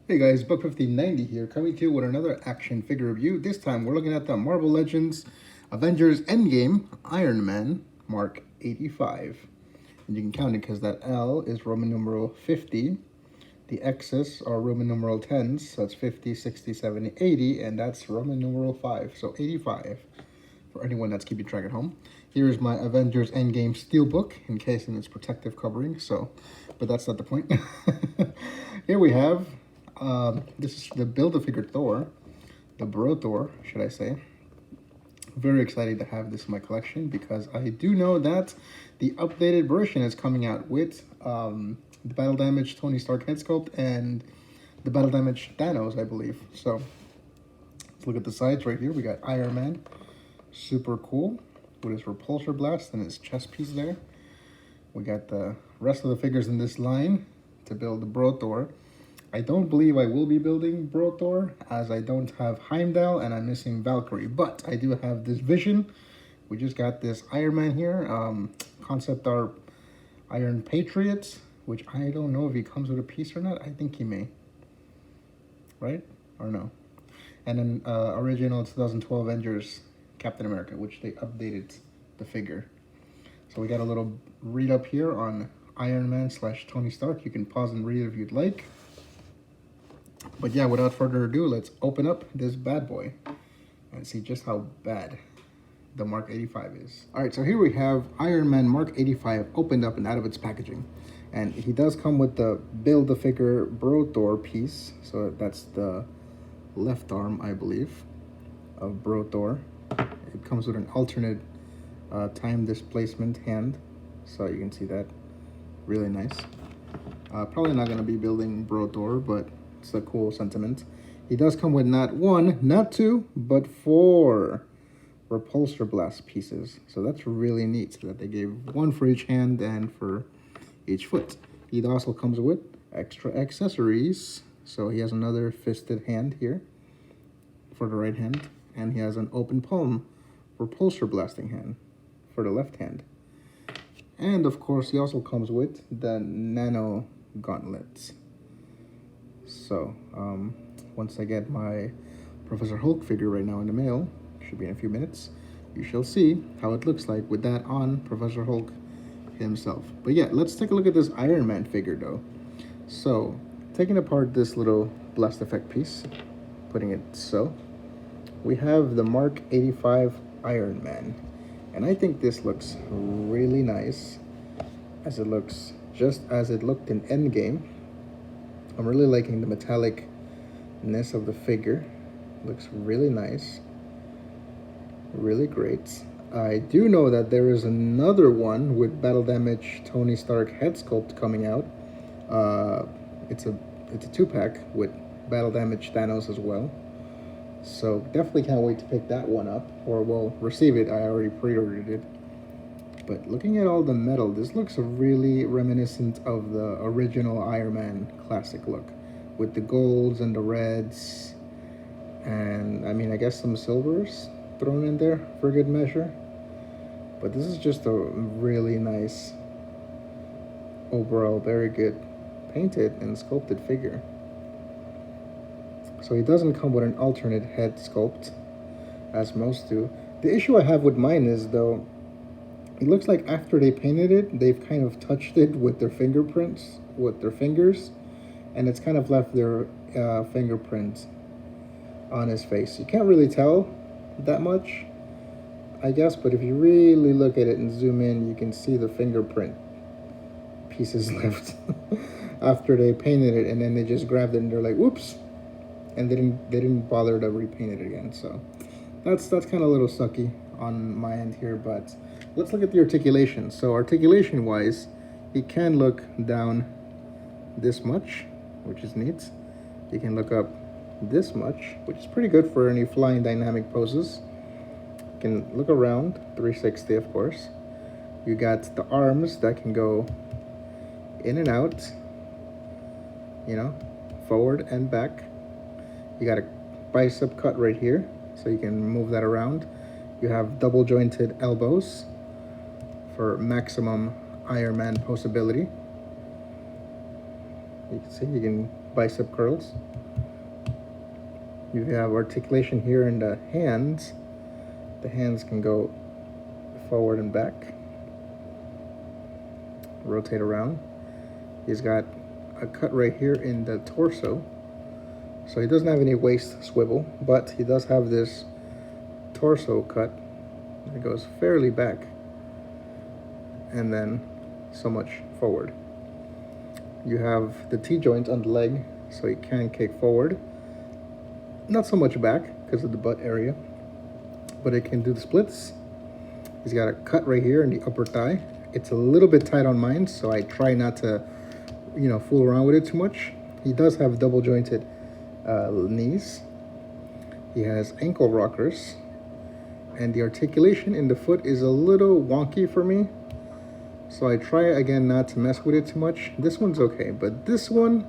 Hey guys, Buck 1590 here, coming to you with another action figure review. This time we're looking at the Marvel Legends Avengers Endgame Iron Man Mark 85. And you can count it because that L is Roman numeral 50. The X's are Roman numeral 10s, so that's 50, 60, 70, 80, and that's Roman numeral 5, so 85 for anyone that's keeping track at home. Here's my Avengers Endgame Steelbook, encased in its protective covering, but that's not the point. Here we have this is the Build-A-Figure Thor, the Bro Thor, should I say. Very excited to have this in my collection because I do know that the updated version is coming out with the Battle Damage Tony Stark head sculpt and the Battle Damage Thanos, I believe. So let's look at the sides right here. We got Iron Man, super cool, with his repulsor blast and his chest piece there. We got the rest of the figures in this line to build the Bro Thor. I don't believe I will be building Bro Thor, as I don't have Heimdall and I'm missing Valkyrie, but I do have this Vision. We just got this Iron Man here, concept art Iron Patriot, which I don't know if he comes with a piece or not. I think he may, right? Or no? And then original 2012 Avengers Captain America, which they updated the figure. So we got a little read up here on Iron Man / Tony Stark. You can pause and read it if you'd like. But yeah, without further ado, let's open up this bad boy and see just how bad the Mark 85 is. All right, so here we have Iron Man Mark 85 opened up and out of its packaging. And he does come with the Build-A-Figure Bro Thor piece. So that's the left arm, I believe, of Bro Thor. It comes with an alternate time displacement hand. So you can see that. Really nice. Probably not going to be building Bro Thor, but it's a cool sentiment. He does come with not one, not two, but 4 repulsor blast pieces. So that's really neat that they gave one for each hand and for each foot. He also comes with extra accessories. So he has another fisted hand here for the right hand, and he has an open palm repulsor blasting hand for the left hand. And of course, he also comes with the Nano Gauntlet. So, once I get my Professor Hulk figure right now in the mail, should be in a few minutes, you shall see how it looks like with that on Professor Hulk himself. But yeah, let's take a look at this Iron Man figure though. So, taking apart this little blast effect piece, putting it so, we have the Mark 85 Iron Man. And I think this looks really nice, as it looks just as it looked in Endgame. I'm really liking the metallicness of the figure. Looks really nice. Really great. I do know that there is another one with Battle Damage Tony Stark head sculpt coming out. It's a 2-pack with Battle Damage Thanos as well. So definitely can't wait to pick that one up, or well, receive it. I already pre-ordered it. But looking at all the metal, this looks really reminiscent of the original Iron Man classic look, with the golds and the reds, and I mean, I guess some silvers thrown in there for good measure. But this is just a really nice, overall very good painted and sculpted figure. So he doesn't come with an alternate head sculpt, as most do. The issue I have with mine is, though, it looks like after they painted it, they've kind of touched it with their fingerprints, with their fingers, and it's kind of left their fingerprint on his face. You can't really tell that much, I guess, but if you really look at it and zoom in, you can see the fingerprint pieces left after they painted it, and then they just grabbed it and they're like, whoops, and they didn't bother to repaint it again. So that's kind of a little sucky on my end here, but let's look at the articulation. So articulation wise, he can look down this much, which is neat. He can look up this much, which is pretty good for any flying dynamic poses. You can look around 360, of course. You got the arms that can go in and out, you know, forward and back. You got a bicep cut right here, so you can move that around. You have double jointed elbows for maximum Iron Man posability. You can see you can bicep curls. You have articulation here in the hands. The hands can go forward and back, rotate around. He's got a cut right here in the torso, so he doesn't have any waist swivel, but he does have this torso cut that goes fairly back and then so much forward. You have the T-joint on the leg, so he can kick forward, not so much back because of the butt area, but it can do the splits. He's got a cut right here in the upper thigh. It's a little bit tight on mine, so I try not to, you know, fool around with it too much. He does have double jointed knees. He has ankle rockers, and the articulation in the foot is a little wonky for me, so I try again not to mess with it too much. This one's okay, but this one,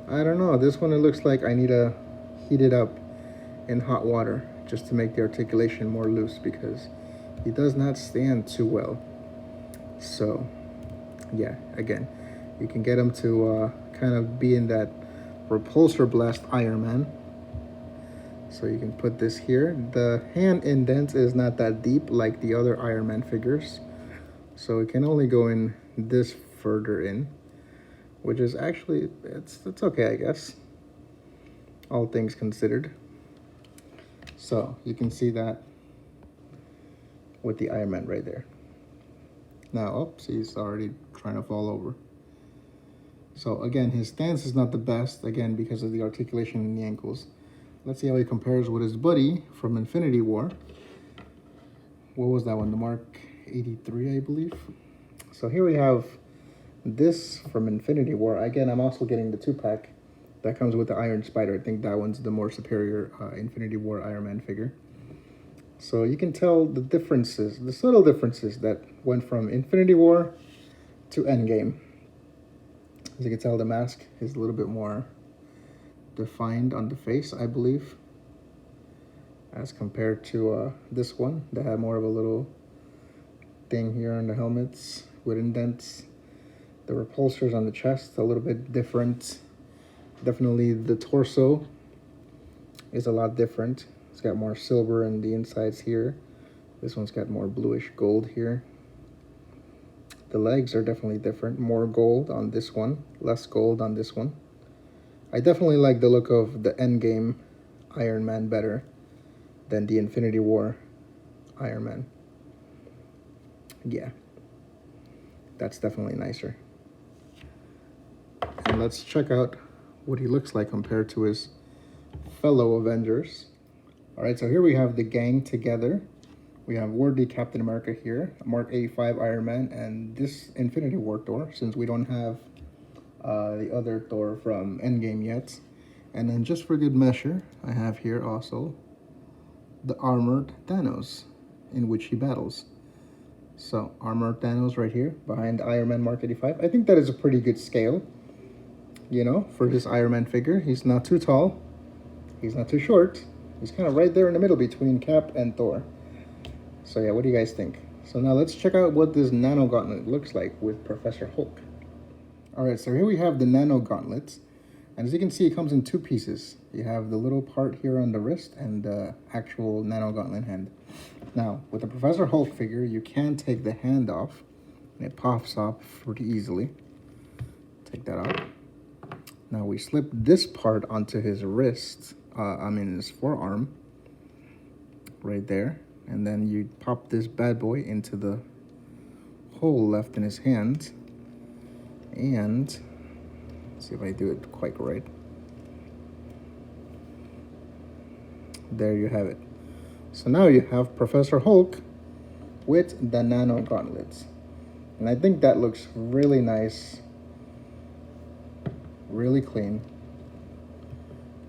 I don't know. This one, it looks like I need to heat it up in hot water just to make the articulation more loose, because he does not stand too well. So yeah, again, you can get him to kind of be in that repulsor blast Iron Man. So you can put this here. The hand indent is not that deep like the other Iron Man figures, so it can only go in this further in, which is actually, it's okay, I guess, all things considered. So you can see that with the Iron Man right there. Now, oops, he's already trying to fall over. So again, his stance is not the best, again, because of the articulation in the ankles. Let's see how he compares with his buddy from Infinity War. What was that one? The Mark 83, I believe. So here we have this from Infinity War. Again, I'm also getting the 2-pack that comes with the Iron Spider. I think that one's the more superior Infinity War Iron Man figure. So you can tell the differences, the subtle differences that went from Infinity War to Endgame. As you can tell, the mask is a little bit more defined on the face, I believe, as compared to this one that had more of a little thing here on the helmets with indents. The repulsors on the chest a little bit different. Definitely the torso is a lot different. It's got more silver in the insides here. This one's got more bluish gold here. The legs are definitely different. More gold on this one, less gold on this one. I definitely like the look of the Endgame Iron Man better than the Infinity War Iron Man. Yeah, that's definitely nicer. And let's check out what he looks like compared to his fellow Avengers. All right, so here we have the gang together. We have worthy Captain America here, Mark 85 Iron Man, and this Infinity War Thor, since we don't have the other Thor from Endgame yet. And then just for good measure, I have here also the armored Thanos, in which he battles. So armored Thanos right here behind Iron Man Mark 85. I think that is a pretty good scale, you know, for this Iron Man figure. He's not too tall, he's not too short. He's kind of right there in the middle between Cap and Thor. So yeah, what do you guys think? So now let's check out what this Nano Gauntlet looks like with Professor Hulk. All right, so here we have the Nano Gauntlet. And as you can see, it comes in 2 pieces. You have the little part here on the wrist and the actual Nano Gauntlet hand. Now, with the Professor Hulk figure, you can take the hand off, and it pops off pretty easily. Take that out. Now we slip this part onto his wrist, his forearm, right there. And then you pop this bad boy into the hole left in his hand. And let's see if I do it quite right. There you have it. So now you have Professor Hulk with the Nano Gauntlets. And I think that looks really nice. Really clean.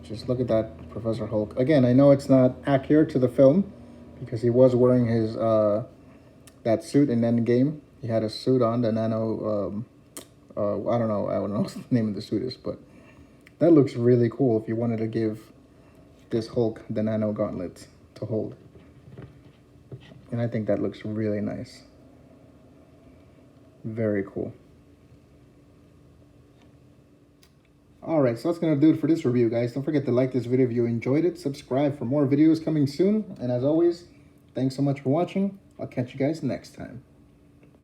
Just look at that Professor Hulk. Again, I know it's not accurate to the film because he was wearing his that suit in Endgame. He had a suit on, the Nano, I don't know what the name of the suit is, but that looks really cool if you wanted to give this Hulk the Nano Gauntlet to hold. And I think that looks really nice. Very cool. Alright, so that's going to do it for this review, guys. Don't forget to like this video if you enjoyed it. Subscribe for more videos coming soon. And as always, thanks so much for watching. I'll catch you guys next time.